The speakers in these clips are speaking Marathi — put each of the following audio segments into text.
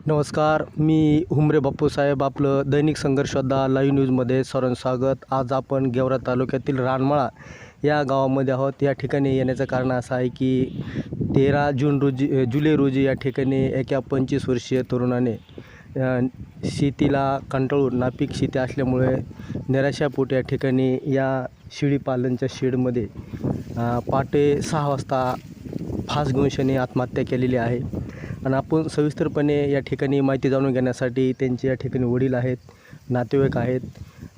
नमस्कार, मी हुमरे बापूसाहेब. आपलं दैनिक संघर्ष योद्धा लाईव्ह न्यूजमध्ये सर्वांचं स्वागत. आज आपण गेवरा तालुक्यातील रानमळा या गावामध्ये आहोत. या ठिकाणी येण्याचं कारण असं आहे की 13 जुलै रोजी या ठिकाणी एका 25 वर्षीय तरुणाने शेतीला कंटाळून नापीक शेती असल्यामुळे निराशापोटी या ठिकाणी या शेळीपालनच्या शेडमध्ये पहाटे 6 वाजता फास घेऊन शनी आत्महत्या केलेली आहे. आणि आपण सविस्तरपणे या ठिकाणी माहिती जाणून घेण्यासाठी त्यांचे या ठिकाणी वडील आहेत, नातेवाईक आहेत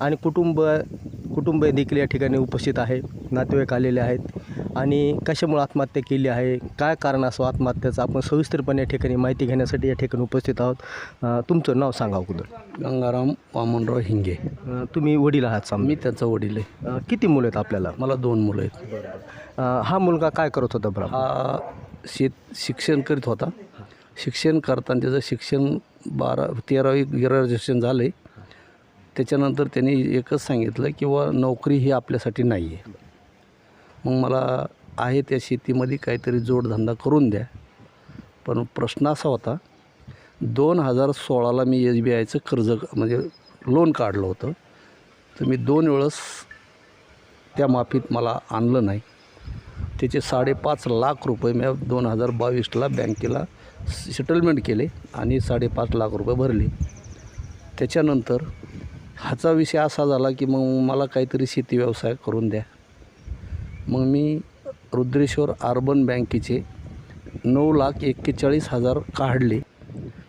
आणि कुटुंब देखील या ठिकाणी उपस्थित आहे. नातेवाईक आलेले आहेत आणि कशामुळे आत्महत्या केली आहे, काय कारण असं आत्महत्येचं, आपण सविस्तरपणे या ठिकाणी माहिती घेण्यासाठी या ठिकाणी उपस्थित आहोत. तुमचं नाव सांगा अगोदर. गंगाराम वामनराव हिंगे. तुम्ही वडील आहात समजा. मी त्याचा वडील आहे. किती मुलं आहेत आपल्याला? मला 2 मुलं आहेत. हा मुलगा काय करत होता बरं? हा शिक्षण करीत होता. शिक्षण करताना त्याचं शिक्षण 13वी ग्रॅज्युएशन झालं आहे. त्याच्यानंतर त्यांनी एकच सांगितलं की नोकरी ही आपल्यासाठी नाही आहे. मग मला आहे त्या शेतीमध्ये काहीतरी जोडधंदा करून द्या. पण प्रश्न असा होता, 2016ला मी SBIचं कर्ज म्हणजे लोन काढलं होतं. तर मी 2 वेळेस त्या माफीत मला आणलं नाही. त्याचे 5.5 लाख रुपये मी 2022ला बँकेला सेटलमेंट केले आणि 5.5 लाख रुपये भरले. त्याच्यानंतर ह्याचा विषय असा झाला की मग मला काहीतरी शेती व्यवसाय करून द्या. मग मी रुद्रेश्वर अर्बन बँकेचे 9,41,40,000 काढले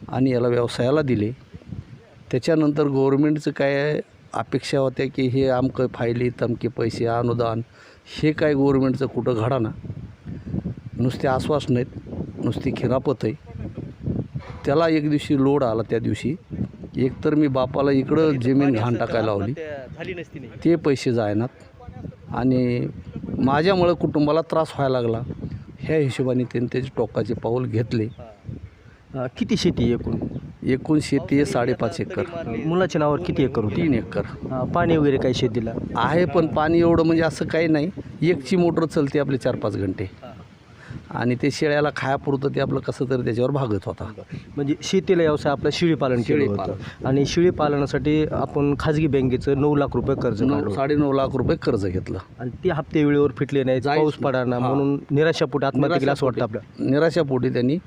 आणि याला व्यवसायाला दिले. त्याच्यानंतर गव्हर्मेंटचं काय अपेक्षा होत्या की हे आमकं फायली तमके पैसे अनुदान, हे काय गव्हर्मेंटचं कुठं घडाना. नुसते आश्वासन आहेत, नुसती खिरापत आहे. त्याला एक दिवशी लोड आला. त्या दिवशी एकतर मी बापाला इकडं जमीन घाण टाकायला लावली, ते पैसे जायनात आणि माझ्यामुळं कुटुंबाला त्रास व्हायला लागला. ह्या हिशोबाने त्यांनी त्याचे टोकाचे पाऊल घेतले. किती शेती एकूण शेती आहे 5.5 एकर. मुलाच्या नावावर किती एकर होती? 3 एकर. पाणी वगैरे काही शेतीला आहे, पण पाणी एवढं म्हणजे असं काही नाही. एकची मोटर चालते आपले 4-5 घंटे आणि ते शेळ्याला खायापुरतं ते आपलं कसं तरी त्याच्यावर भागत होता. म्हणजे शेतीला व्यवसाय आपलं शेळीपालन केलं होतं आणि शेळीपालनासाठी आपण खाजगी बँकेचं 9 लाख रुपये कर्ज काढलं. 9.5 लाख रुपये कर्ज घेतलं आणि ते हप्ते वेळेवर फिटले नाही, पाऊस पडाना, म्हणून निराशापोटी आत्महत्या केली असं वाटतं आपल्याला. निराशापोटी त्यांनी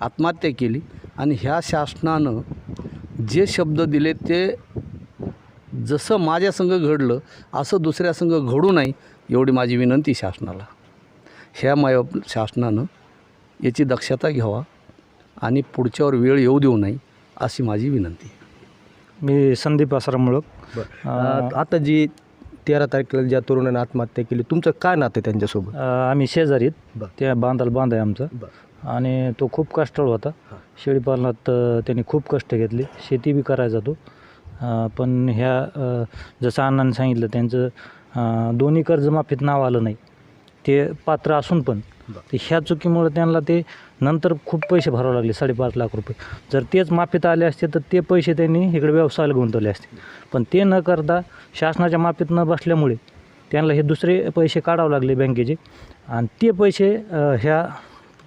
आत्महत्या केली. आणि ह्या शासनानं जे शब्द दिले ते जसं माझ्या संघ घडलं असं दुसऱ्या संघ घडू नये एवढी माझी विनंती शासनाला. ह्या शासनानं याची दक्षता घ्यावा आणि पुढच्यावर वेळ येऊ देऊ नये अशी माझी विनंती. मी संदीप आसाराम मुळक. आता जी 13 तारखेला ज्या तरुणाने आत्महत्या केली, तुमचं काय नातं त्यांच्यासोबत? आम्ही शेजारीत. त्या बांध आहे आमचं आणि तो खूप कष्टाळू होता. शेळीपालनात त्यांनी खूप कष्ट घेतले, शेती बी करायचा तो. पण ह्या जसं अण्णांनी सांगितलं, त्यांचं दोन्ही कर्जमाफीत नाव आलं नाही. ते पात्र असून पण ह्या चुकीमुळे त्यांना ते नंतर खूप पैसे भरावे लागले, 5.5 लाख रुपये. जर तेच माफीत आले असते तर ते पैसे त्यांनी इकडे व्यवसायाला गुंतवले असते. पण ते न करता शासनाच्या माफीत न बसल्यामुळे त्यांना हे दुसरे पैसे काढावे लागले बँकेचे. आणि ते पैसे ह्या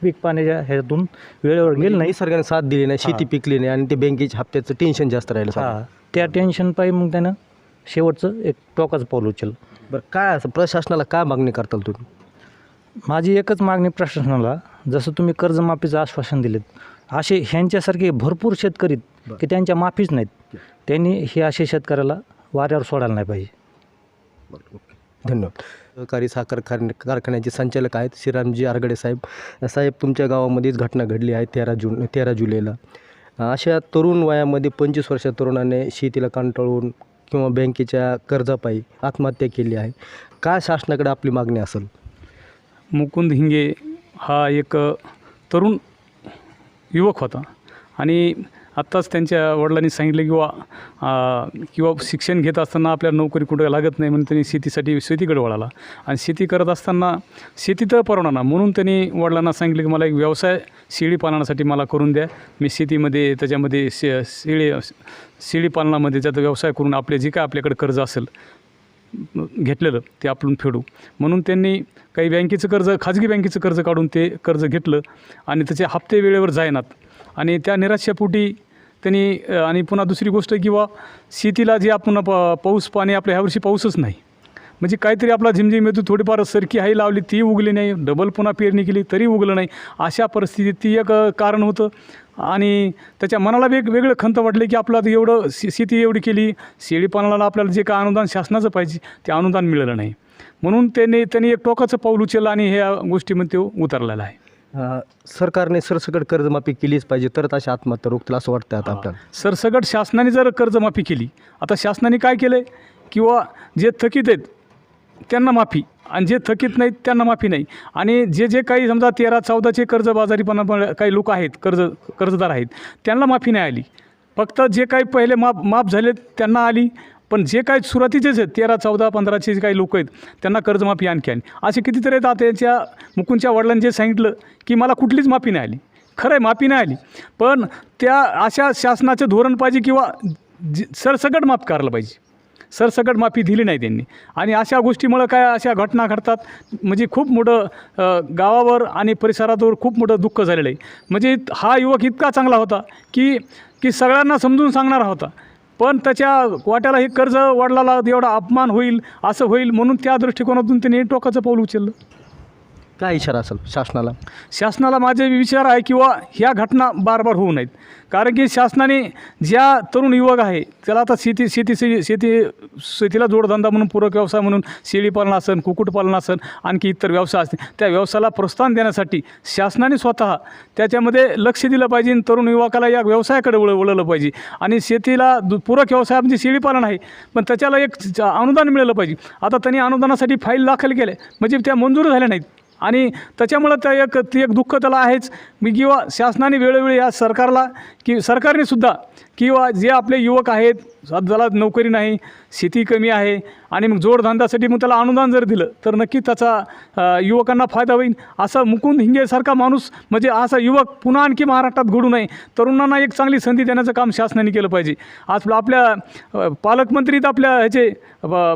पीक पाण्याच्या ह्यातून वेळेवर गेले नाही, निसर्गाने साथ दिली नाही, शेती पिकली नाही आणि ते बँकेच्या हप्त्याचं टेन्शन जास्त राहिलं. त्या टेन्शन पाहिजे मग त्यानं शेवटचं एक टोकाचं पाऊल उचललं. बरं, काय असं प्रशासनाला काय मागणी करताल तुम्ही? माझी एकच मागणी प्रशासनाला, जसं तुम्ही कर्जमाफीचं आश्वासन दिलेत, असे ह्यांच्यासारखे भरपूर शेतकरी की त्यांच्या माफीच नाहीत, त्यांनी हे असे शेतकऱ्याला वाऱ्यावर सोडायला नाही पाहिजे. धन्यवाद. सहकारी साखर कारखान्याचे संचालक आहेत श्रीरामजी आरगडे साहेब, तुमच्या गावामध्येच घटना घडली आहे 13 जुलैला. अशा तरुण वयामध्ये 25 वर्षाच्या तरुणाने शेतीला कंटाळून किंवा बँकेच्या कर्जापायी आत्महत्या केली आहे. काय शासनाकडे आपली मागणी असेल? मुकुंद हिंगे हा एक तरुण युवक होता आणि आत्ताच त्यांच्या वडिलांनी सांगितलं किंवा शिक्षण घेत असताना आपल्याला नोकरी कुठं लागत नाही म्हणून त्यांनी शेतीकडे वळाला. आणि शेती करत असताना शेती तर परवडणार, म्हणून त्यांनी वडिलांना सांगितलं की मला एक व्यवसाय शेळीपालनासाठी मला करून द्या. मी शेतीमध्ये त्याच्यामध्ये शेळीपालनामध्ये त्याचा व्यवसाय करून आपले जे काय आपल्याकडे कर्ज असेल घेतलेलं ते आपण फेडू. म्हणून त्यांनी काही बँकेचं कर्ज, खाजगी बँकेचं कर्ज काढून ते कर्ज घेतलं आणि त्याचे हप्ते वेळेवर जायनात. आणि त्या निराशेपोटी त्यांनी आणि पुन्हा दुसरी गोष्ट किंवा शेतीला जे आपण पाऊस पाणी आपल्या ह्यावर्षी पाऊसच नाही, म्हणजे काहीतरी आपला झिमझिम येतो, थोडीफार सरकी हाई लावली ती उगली नाही, डबल पुन्हा पेरणी केली तरी उगलं नाही, अशा परिस्थितीत ती एक कारण होतं. आणि त्याच्या मनाला वेगळं खंत वाटले की आपलं एवढं शेती एवढी केली, शेळीपालनाला आपल्याला जे काय अनुदान शासनाचं पाहिजे ते अनुदान मिळालं नाही, म्हणून त्यांनी एक टोकाचं पाऊल उचललं आणि ह्या गोष्टीमध्ये तो उतरलेला आहे. सरकारने सरसकट कर्जमाफी केलीच पाहिजे तरच अशा आत्महत्या रोखतील असं वाटतं आता आपल्याला. सरसकट शासनाने जर कर्जमाफी केली, आता शासनाने काय केलं आहे किंवा जे थकीत आहेत त्यांना माफी आणि जे थकीत नाहीत त्यांना माफी नाही, आणि जे काही समजा 13-14चे कर्जबाजारीपणा काही लोक आहेत कर्जदार आहेत त्यांना माफी नाही आली, फक्त जे काही पहिले माफ झालेत त्यांना आली, पण जे काही सुरुवातीचेच आहेत 13, 14, 15चे जे काही लोक आहेत त्यांना कर्जमाफी आणखी आली. असे कितीतरी आहेत. आता यांच्या मुकुंदच्या वडिलांनी जे सांगितलं की मला कुठलीच माफी नाही आली, खरं आहे माफी नाही आली, पण त्या अशा शासनाचं धोरण पाहिजे किंवा सरसकट माफ करायला पाहिजे, सरसकट माफी दिली नाही त्यांनी. आणि अशा गोष्टीमुळं काय अशा घटना घडतात, म्हणजे खूप मोठं गावावर आणि परिसरावर खूप मोठं दुःख झालेलं आहे. म्हणजे हा युवक इतका चांगला होता की सगळ्यांना समजून सांगणारा होता, पण त्याच्या वाट्याला हे कर्ज वडिलाला एवढा अपमान होईल असं होईल म्हणून त्या दृष्टिकोनातून त्यांनी टोकाचं पाऊल उचललं. काय इशारा असेल शासनाला? शासनाला माझे विचार आहे किंवा ह्या घटना बार होऊ नयेत, कारण की शासनाने ज्या तरुण युवक आहे त्याला आता शेतीला जोडधंदा म्हणून पूरक व्यवसाय म्हणून शेळीपालन असेल, कुक्कुटपालन असेल, आणखी इतर व्यवसाय असतील, त्या व्यवसायाला प्रोत्साहन देण्यासाठी शासनाने स्वतः त्याच्यामध्ये लक्ष दिलं पाहिजे आणि तरुण युवकाला या व्यवसायाकडे वळवलं पाहिजे. आणि शेतीला पूरक व्यवसाय म्हणजे शेळीपालन आहे, पण त्याच्याला एक अनुदान मिळालं पाहिजे. आता त्यांनी अनुदानासाठी फाईल दाखल केले म्हणजे त्या मंजूर झाल्या नाहीत, आणि त्याच्यामुळं ते एक दुःख त्याला आहेच. किंवा शासनाने वेळोवेळी या सरकारने सुद्धा किंवा जे आपले युवक आहेत ज्याला नोकरी नाही, शेती कमी आहे आणि मग जोडधंद्यासाठी मग त्याला अनुदान जर दिलं तर नक्कीच त्याचा युवकांना फायदा होईल. असा मुकुंद हिंगेसारखा माणूस म्हणजे असा युवक पुन्हा आणखी महाराष्ट्रात घडू नये, तरुणांना एक चांगली संधी देण्याचं काम शासनाने केलं पाहिजे. आज आपल्या पालकमंत्री आपल्या ह्याचे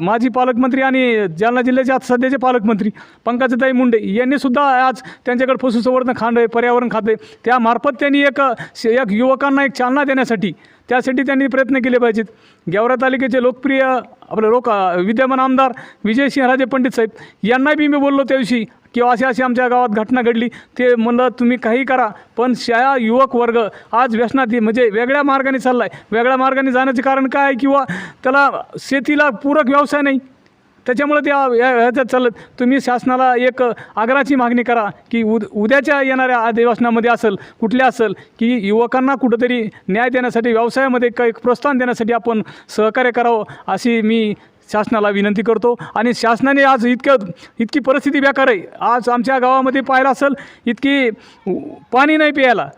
माजी पालकमंत्री आणि जालना जिल्ह्याचे आज सध्याचे पालकमंत्री पंकजाताई मुंडे यांनीसुद्धा आज त्यांच्याकडे पशुसंवर्धन खातं आहे, पर्यावरण खातं आहे, त्यामार्फत त्यांनी एक युवकांना एक चालना देण्यासाठी त्यासाठी त्यांनी प्रयत्न केले पाहिजेत. गेवरा तालुक्याचे लोकप्रिय विद्यमान आमदार विजयसिंहराजे पंडित साहेब यांना बी मी बोललो त्या दिवशी की अशी आमच्या गावात घटना घडली, ते म्हणलं तुम्ही काही करा, पण युवक वर्ग आज व्यसनात म्हणजे वेगळ्या मार्गाने चालला आहे. वेगळ्या मार्गाने जाण्याचे कारण काय किंवा त्याला शेतीला पूरक व्यवसाय नाही, त्याच्यामुळे ह्याच्यात चालत. तुम्ही शासनाला एक आग्रहाची मागणी करा की उद्याच्या येणाऱ्या अधिवेशनामध्ये असेल कुठल्या असेल की युवकांना कुठंतरी न्याय देण्यासाठी व्यवसायामध्ये काही प्रोत्साहन देण्यासाठी आपण सहकार्य करावं अशी मी शासनाला विनंती करतो. आणि शासनाने आज इतकी परिस्थिती बेकार आहे, आज आमच्या गावामध्ये पाहायला असेल इतकी पाणी नाही प्यायला,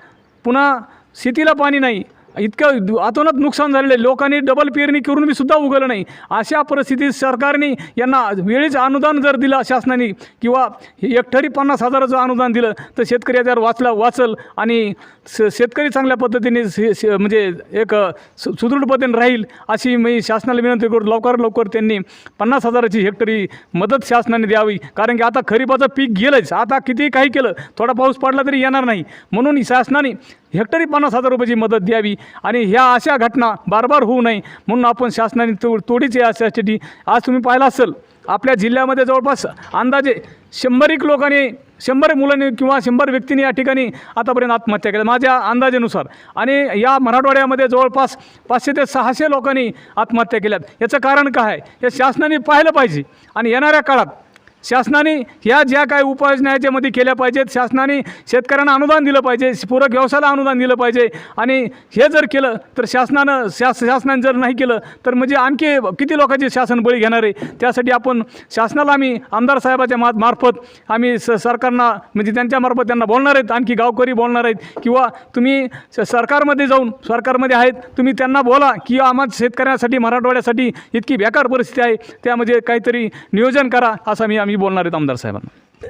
पुन्हा शेतीला पाणी नाही, इतकं अतोनात नुकसान झालेलं आहे. लोकांनी डबल पेरणी करून मी सुद्धा उगवलं नाही. अशा परिस्थितीत सरकारने यांना वेळीच अनुदान जर दिलं शासनाने किंवा हेक्टरी 50,000चं अनुदान दिलं तर शेतकरी याच्यावर वाचल आणि शेतकरी चांगल्या पद्धतीने म्हणजे एक सुदृढ पद्धतीने राहील अशी मी शासनाला विनंती करतो. लवकर त्यांनी 50,000ची हेक्टरी मदत शासनाने द्यावी, कारण की आता खरीपाचं पीक गेलंच, आता किती काही केलं थोडा पाऊस पडला तरी येणार नाही, म्हणून शासनाने हेक्टरी 50,000 रुपयाची मदत द्यावी. आणि ह्या अशा घटना बार होऊ नये म्हणून आपण शासनाने तोडीचे यासाठी आज तुम्ही पाहिलं असेल आपल्या जिल्ह्यामध्ये जवळपास अंदाजे 100 लोकांनी 100 मुलांनी किंवा 100 व्यक्तींनी या ठिकाणी आतापर्यंत आत्महत्या केल्या माझ्या अंदाजेनुसार. आणि या मराठवाड्यामध्ये जवळपास 500 ते 600 लोकांनी आत्महत्या केल्यात. याचं कारण काय आहे हे शासनाने पाहिलं पाहिजे. आणि येणाऱ्या काळात शासनाने ह्या ज्या काही उपाययोजना याच्यामध्ये केल्या पाहिजेत, शासनाने शेतकऱ्यांना अनुदान दिलं पाहिजे, पूरक व्यवसायाला अनुदान दिलं पाहिजे. आणि हे जर केलं तर शासनाने जर नाही केलं तर म्हणजे आणखी किती लोकांचे शासन बळी घेणार आहे. त्यासाठी आपण शासनाला आम्ही आमदार साहेबाच्या मार्फत आम्ही सरकारना म्हणजे त्यांच्यामार्फत त्यांना बोलणार आहेत, आणखी गावकरी बोलणार आहेत किंवा तुम्ही सरकारमध्ये जाऊन सरकारमध्ये आहेत तुम्ही त्यांना बोला की आम्हाला शेतकऱ्यांसाठी मराठवाड्यासाठी इतकी बेकार परिस्थिती आहे, त्यामध्ये काहीतरी नियोजन करा असं आम्ही बोलणार आहेत आमदार साहेबांना.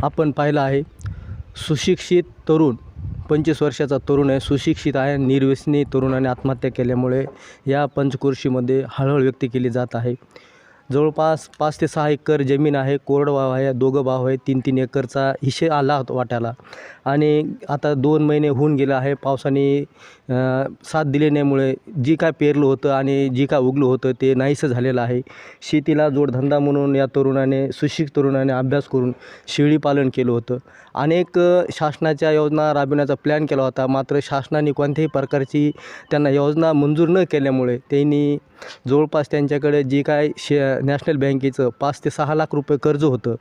आपण पाहिलं आहे सुशिक्षित तरुण 25 वर्षाचा तरुण आहे, सुशिक्षित आहे, निर्व्यसनी तरुणाने आत्महत्या केल्यामुळे या पंचक्रोशीमध्ये हळहळ व्यक्त केली जात आहे. जवळपास 5 ते 6 एकर जमीन आहे, कोरडवाहू आहे, दोघं भाऊ आहे, 3-3 एकरचा हिस्से आला होता वाट्याला. आणि आता 2 महिने होऊन गेले आहे. पावसाने साथ दिली नाहीमुळे जी काय पेरलं होतं आणि जी काय उगलं होतं ते नाहीसं झालेलं आहे. शेतीला जोडधंदा म्हणून या तरुणाने, सुशिक्षित तरुणाने अभ्यास करून शेळीपालन केलं होतं. अनेक शासनाच्या योजना राबविण्याचा प्लॅन केला होता, मात्र शासनाने कोणत्याही प्रकारची त्यांना योजना मंजूर न केल्यामुळे त्यांनी जवळपास त्यांच्याकडे जी काय नॅशनल बँकेचं 5 ते 6 लाख रुपये कर्ज होतं,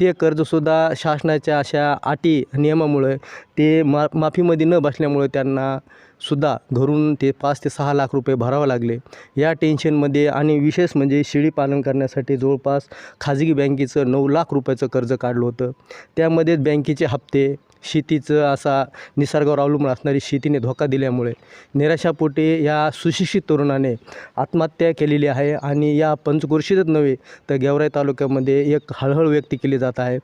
ते कर्जसुद्धा शासनाच्या अशा अटी नियमामुळे ते माफीमध्ये न बसल्यामुळे त्यांना सुद्धा घरून ते 5 ते 6 लाख रुपये भरावे लागले. या टेन्शनमध्ये आणि विशेष म्हणजे शेळी पालन करण्यासाठी जवळपास खाजगी बँकेचं 9 लाख रुपयाचं कर्ज काढलं होतं. त्यामध्येच बँकेचे हप्ते, शेतीचं असा निसर्गावर अवलंबून असणारी शेतीने धोका दिल्यामुळे निराशापोटी या सुशिक्षित तरुणाने आत्महत्या केलेली आहे. आणि या पंचक्रोशीतच नव्हे तर गेवराई तालुक्यामध्ये एक हळहळ व्यक्त केली जात आहे.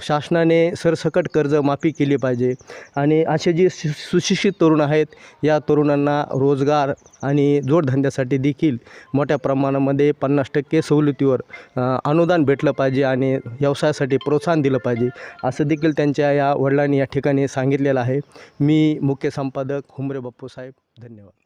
शासनाने सरसकट कर्ज माफी केली पाहिजे आणि असे जे सुशिक्षित तरुण आहेत, या तरुणांना रोजगार आणि जोडधंद्यासाठी देखील मोठ्या प्रमाणामध्ये 50% सवलतीवर अनुदान भेटलं पाहिजे आणि व्यवसायासाठी प्रोत्साहन दिलं पाहिजे, असं देखील त्यांच्या या वडिलांनी या ठिकाणी सांगितलेलं आहे. मी मुख्य संपादक हुमरे बाप्पूसाहेब, धन्यवाद.